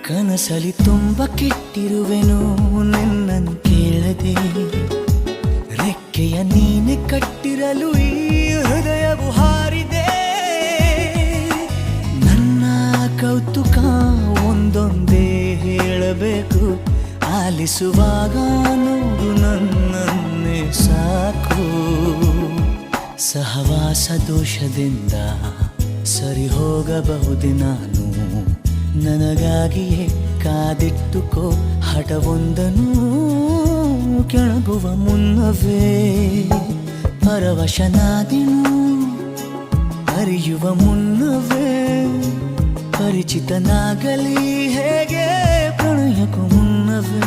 ಕನಸಲಿ ತುಂಬ ಕೆಟ್ಟಿರುವೆನು ನಿನ್ನನ್ನು ಕೇಳದೆ, ರೆಕ್ಕೆಯ ನೀನೆ ಕಟ್ಟಿರಲು ಈ ಹೃದಯವು ಹಾರಿದೆ. ನನ್ನ ಕೌತುಕ ಒಂದೊಂದೇ ಹೇಳಬೇಕು, ಆಲಿಸುವಾಗ ನೋಡು ನನ್ನನ್ನೇ ಸಾಕು. ಸಹವಾಸ ದೋಷದಿಂದ ಸರಿ ಹೋಗಬಹುದೇ ನಾನು, ನನಗಾಗಿಯೇ ಕಾದಿಟ್ಟುಕೋ ಹಠವೊಂದನು. ಕೆಳಗುವ ಮುನ್ನವೇ ಪರವಶನಾದೆನು, ಅರಿಯುವ ಮುನ್ನವೇ ಪರಿಚಿತನಾಗಲಿ ಹೇಗೆ ಪ್ರಣಯಕ್ಕೂ ಮುನ್ನವೇ.